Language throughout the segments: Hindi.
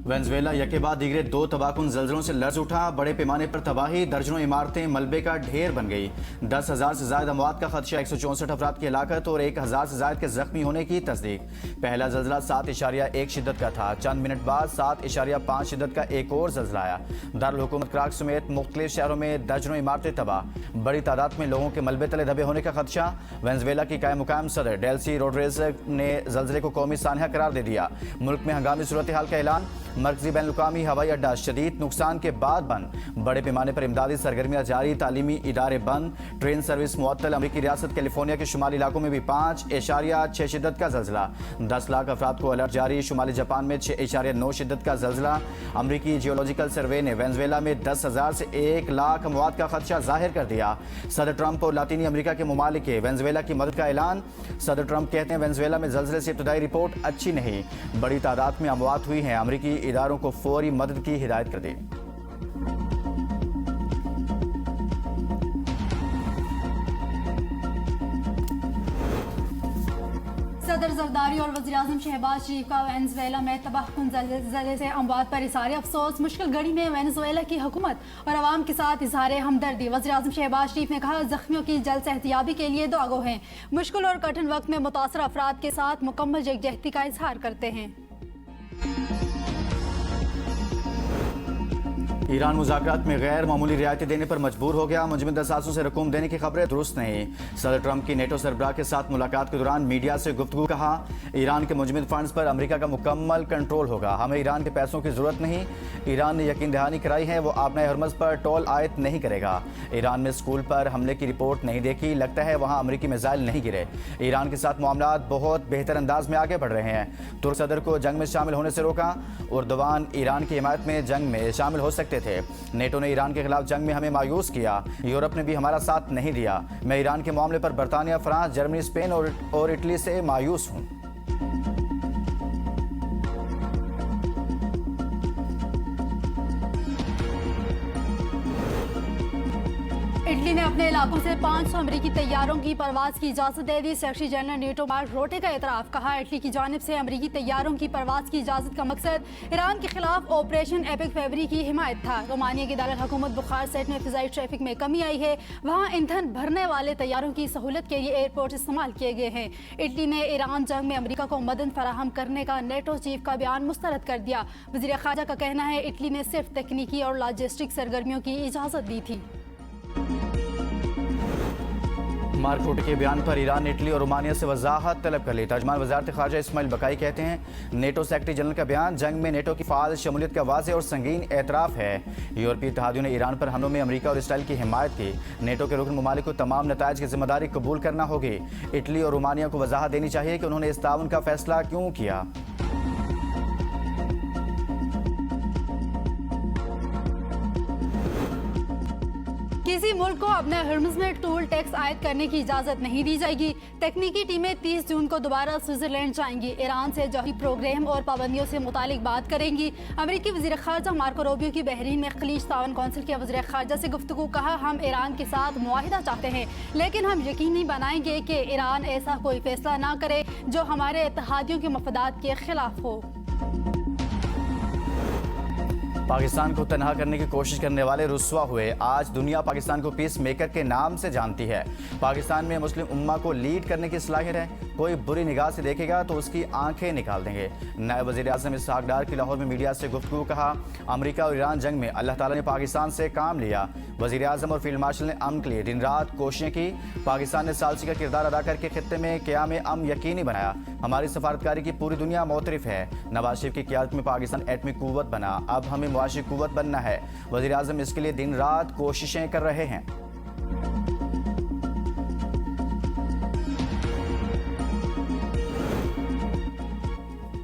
वेनेजुएला यके बाद दीगरे दो तबाहकुन जल्जलों से लर्ज उठा। बड़े पैमाने पर तबाही, दर्जनों इमारतें मलबे का ढेर बन गई। 10,000 से ज्यादा अमवात का खदशा, 164 अफराद की हलाकत और 1,000 से ज्यादा के जख्मी होने की तस्दीक। पहला जल्जला 7.1 शिद्दत का था। चंद मिनट बाद 7.5 शिद्दत का एक और जल्जला आया। दारुल हुकूमत कराची समेत मुख्तलिफ शहरों में दर्जनों इमारतें तबाह, बड़ी तादाद में लोगों के मलबे तले दबे होने का खदशा। वेनेजुएला की कायम मुकाम सदर डेल्सी रोड्रिग्स ने जल्जले को कौमी सानहा करार दे दिया। मुल्क में हंगामी सूरत हाल का ऐलान। मरकजी बैनुल-अक़वामी हवाई अड्डा शदीद नुकसान के बाद बंद। बड़े पैमाने पर इमदादी सरगर्मियां जारी, तालीमी इदारे बंद, ट्रेन सर्विस मुअत्तल। अमरीकी रियासत कैलिफोर्निया के शुमाली इलाकों में भी 5.6 शिद्दत का जल्जला। 10 लाख अफराद को अलर्ट जारी। शुमाली जापान में 6.9 शिद्दत का जल्जला। अमरीकी जियोलॉजिकल सर्वे ने वेनेजुएला में 10,000 से 1 लाख अमवात का खदशा जाहिर कर दिया। सदर ट्रंप और लातीनी अमरीका के ममालिक के वेनेजुएला की मदद का ऐलान। सदर ट्रंप कहते हैं वेनेजुएला में जल्जले से इब्तदाई रिपोर्ट अच्छी नहीं, बड़ी तादाद में अमवात हुई हैं। अमरीकी इदारों को फौरी मदद की हिदायत कर दी। सदर जरदारी और वज़ीर-ए-आज़म शहबाज शरीफ का वेनेजुएला में तबाहकुन ज़लज़ले से अमवात पर इज़हार अफसोस। मुश्किल घड़ी में वेनेजुएला की हुकूमत और अवाम के साथ इज़हार हमदर्दी। वज़ीर-ए-आज़म शहबाज शरीफ ने कहा, जख्मियों की जल्द सेहतियाबी के लिए दुआगो हैं। मुश्किल और कठिन वक्त में मुतासर अफराद के साथ मुकम्मल यकजहती का इज़हार करते हैं। ईरान मुज़ाकरात में गैर मामूली रियायतें देने पर मजबूर हो गया। मुंजमद असासों से रकूम देने की खबरें दुरुस्त नहीं। सदर ट्रंप की नेटो सरबराह के साथ मुलाकात के दौरान मीडिया से गुफ्तगू। कहा, ईरान के मुंजमद फंड्स पर अमेरिका का मुकम्मल कंट्रोल होगा। हमें ईरान के पैसों की जरूरत नहीं। ईरान ने यकीन दहानी कराई है वो आबनाए हरमज़ पर टोल आयद नहीं करेगा। ईरान में स्कूल पर हमले की रिपोर्ट नहीं देखी, लगता है वहाँ अमरीकी मिसाइल नहीं गिरे। ईरान के साथ मामलात बहुत बेहतर अंदाज में आगे बढ़ रहे हैं। तुर्क सदर को जंग में शामिल होने से रोका। उर्दवान ईरान की हिमायत में जंग में शामिल हो सकते थे। नेटो ने ईरान के खिलाफ जंग में हमें मायूस किया। यूरोप ने भी हमारा साथ नहीं दिया। मैं ईरान के मामले पर बरतानिया, फ्रांस, जर्मनी, स्पेन और इटली से मायूस हूँ। इटली ने अपने इलाकों से 500 अमरीकी तैयारों की परवाज की इजाज़त दे दी। सेक्रेटरी जनरल नेटो मार्क रोटे का एतराफ़। कहा, इटली की जानिब से अमरीकी तैयारों की परवाज की इजाज़त का मकसद ईरान के खिलाफ ऑपरेशन एपिक फेवरी की हिमायत था। रोमानिया की दारुल हुकूमत बुखार सेट में फ़िज़ाई ट्रैफिक में कमी आई है। वहाँ ईंधन भरने वाले तैयारों की सहूलत के लिए एयरपोर्ट इस्तेमाल किए गए हैं। इटली ने ईरान जंग में अमरीका को मदद फराहम करने का नेटो चीफ का बयान मुस्तरद कर दिया। वज़ीर ख़ारजा का कहना है, इटली ने सिर्फ तकनीकी और लॉजिस्टिक सरगर्मियों की इजाज़त दी थी। मार्क रूटे के बयान पर ईरान ने इटली और रोमानिया से वजाहत तलब कर ली। तर्जमान वज़ारत ख़ारजा इस्माइल बकाई कहते हैं, नेटो सेक्रेटरी जनरल का बयान जंग में नेटो की फ़ाल शमूलियत का वाज़े और संगीन एतराफ़ है। यूरोपीय इत्तेहादियों ने ईरान पर हमलों में अमरीका और इसराइल की हिमायत की। नेटो के रुकन ममालिक को तमाम नताइज की जिम्मेदारी कबूल करना होगी। इटली और रोमानिया को वजाहत देनी चाहिए कि उन्होंने इस ताउन का फैसला क्यों किया। किसी मुल्क को अपने हर्मज़ में टोल टैक्स आयद करने की इजाज़त नहीं दी जाएगी। तकनीकी टीमें 30 जून को दोबारा स्विट्ज़रलैंड जाएंगी। ईरान से जौहरी प्रोग्राम और पाबंदियों से मुतालिक बात करेंगी। अमरीकी वज़ीर ख़ारजा मार्को रूबियो की बहरीन में खलीज ताउन कौंसिल के वज़ीर ख़ारजा से गुफ्तगू। कहा, हम ईरान के साथ मुआहिदा चाहते हैं, लेकिन हम यकीनी बनाएंगे कि ईरान ऐसा कोई फैसला ना करे जो हमारे इत्तेहादियों के मफादात के खिलाफ हो। पाकिस्तान को तनहा करने की कोशिश करने वाले रुस्वा हुए। आज दुनिया पाकिस्तान को पीस मेकर के नाम से जानती है। पाकिस्तान में मुस्लिम उम्मा को लीड करने की सलाहियत है। कोई बुरी निगाह से देखेगा तो उसकी आंखें निकाल देंगे। नायब वज़ीर आज़म इसहाक डार की लाहौर में मीडिया से गुफ्तगू। कहा, अमरीका और ईरान जंग में अल्लाह ताला ने पाकिस्तान से काम लिया। वज़ीर आज़म और फील्ड मार्शल ने अमन के लिए दिन रात कोशिशें की। पाकिस्तान ने सालसी का किरदार अदा करके खित्ते में क़याम अमन यकीनी बनाया। हमारी सफारतकारी की पूरी दुनिया मोतरिफ है। नवाज शरीफ की क़यादत में पाकिस्तान एटमी कुव्वत बना, अब हमें मुआशी कुव्वत बनना है। वज़ीर आज़म इसके लिए दिन रात कोशिशें कर रहे हैं।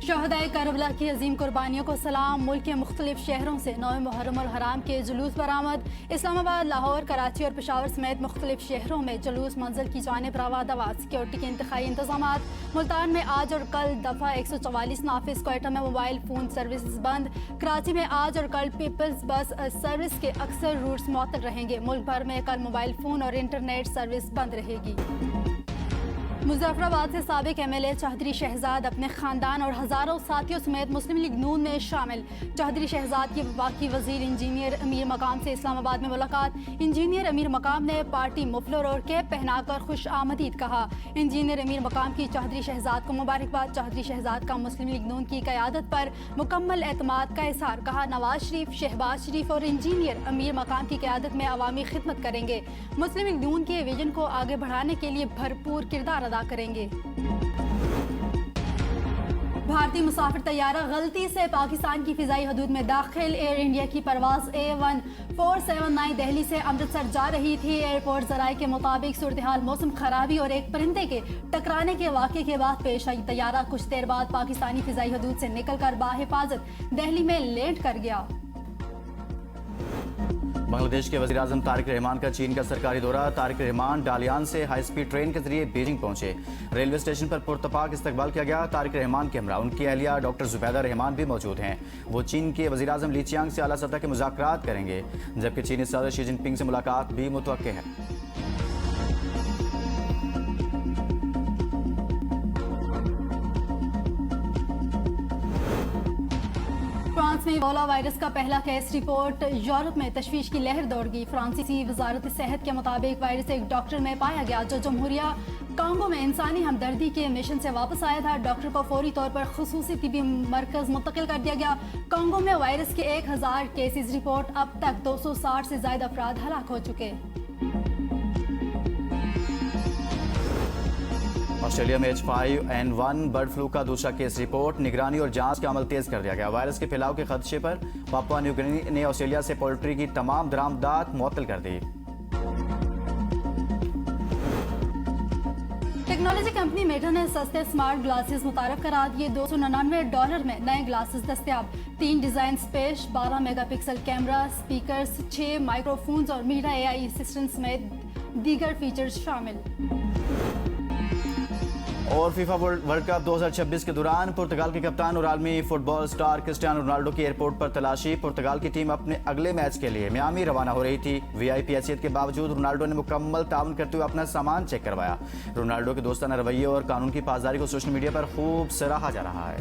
शहदाए करबला की अजीम कुर्बानियों को सलाम। मुल्क के मुख्तलिफ शहरों से 9 मुहर्रम और हराम के जुलूस बरामद। इस्लामाबाद, लाहौर, कराची और पेशावर समेत मुख्तलिफ शहरों में जुलूस मंजिल की जानिब रवादवा। सिक्योरिटी के इंतखाई इंतजाम। मुल्तान में आज और कल दफ़ा 144 नाफिज। क्वेटा में मोबाइल फ़ोन सर्विस बंद। कराची में आज और कल पीपल्स बस सर्विस के अक्सर रूट्स मुअत्तल रहेंगे। मुल्क भर में कल मोबाइल फ़ोन और इंटरनेट सर्विस बंद रहेगी। मुजफ्फराबाद से साबिक एमएलए चौधरी शहजाद अपने खानदान और हजारों साथियों समेत मुस्लिम लीग नून में शामिल। चौधरी शहजाद की वफाकी वजीर इंजीनियर अमीर मकाम से इस्लामाबाद में मुलाकात। इंजीनियर अमीर मकाम ने पार्टी मुफलर और कैप पहनाकर खुश आमदीद कहा। इंजीनियर अमीर मकाम की चौधरी शहजाद को मुबारकबाद। चौधरी शहजाद का मुस्लिम लीग नून की क़यादत पर मुकम्मल एतमाद का इज़हार। कहा नवाज शरीफ, शहबाज शरीफ और इंजीनियर अमीर मकाम की क़यादत में अवामी खिदमत करेंगे। मुस्लिम लीग नून के विजन को आगे बढ़ाने के लिए भरपूर किरदार अदा करेंगे। भारतीय मुसाफिर तैयारा गलती से पाकिस्तान की फिजाई हदूद में दाखिल। एयर इंडिया की परवाज A1479 दिल्ली से अमृतसर जा रही थी। एयरपोर्ट जराये के मुताबिक सूरत हाल मौसम खराबी और एक परिंदे के टकराने के वाक़े के बाद पेश आई। तैयारा कुछ देर बाद पाकिस्तानी फिजाई हदूद से निकलकर बाहिफाजत दिल्ली में लैंड कर गया। बांग्लादेश के वज़ीर-ए-आज़म तारिक रहमान का चीन का सरकारी दौरा। तारिक रहमान डालियान से हाई स्पीड ट्रेन के जरिए बीजिंग पहुंचे। रेलवे स्टेशन पर पुरतपाक इस्तकबाल किया गया। तारिक रहमान के हमरा उनकी अहलिया डॉक्टर जुबैदा रहमान भी मौजूद हैं। वो चीन के वज़ीर-ए-आज़म ली चियांग से आला सतह के मुज़ाकरात करेंगे, जबकि चीनी सदर शी जिनपिंग से मुलाकात भी मुतवक्के है। फ्रांस में इबोला वायरस का पहला केस रिपोर्ट। यूरोप में तशवीश की लहर दौड़ गई। फ्रांसीसी वजारत सेहत के मुताबिक वायरस एक डॉक्टर में पाया गया जो जमहूरिया कांगो में इंसानी हमदर्दी के मिशन से वापस आया था। डॉक्टर को फौरी तौर पर खुसूसी तिबी मरकज मुंतकिल कर दिया गया। कांगो में वायरस के 1000 केसेस रिपोर्ट। अब तक 260 से ज्यादा अफराद हलाक हो चुके। ऑस्ट्रेलिया में H5N1 बर्ड फ्लू का दूसरा केस रिपोर्ट। निगरानी और जांच का अमल तेज कर दिया गया। वायरस के फैलाव के खदशे पर पापुआ न्यू गिनी ने ऑस्ट्रेलिया से पोल्ट्री की तमाम दरामदात मुअत्तल कर दी। टेक्नोलॉजी कंपनी मेटा ने सस्ते स्मार्ट ग्लासेस मुतारफ करा दिए। $299 में नए ग्लासेस दस्तयाब। 3 डिजाइन पेश, 12 मेगापिक्सल कैमरा, स्पीकर्स, 6 माइक्रोफोन्स और मीरा AI असिस्टेंट समेत दीगर फीचर्स शामिल। और फीफा वर्ल्ड कप 2026 के दौरान पुर्तगाल के कप्तान और आलमी फुटबॉल स्टार क्रिस्टियानो रोनाल्डो की एयरपोर्ट पर तलाशी। पुर्तगाल की टीम अपने अगले मैच के लिए मियामी रवाना हो रही थी। VIP हैसियत के बावजूद रोनाल्डो ने मुकम्मल ताउन करते हुए अपना सामान चेक करवाया। रोनाल्डो के दोस्ताना रवैये और कानून की पासदारी को सोशल मीडिया पर खूब सराहा जा रहा है।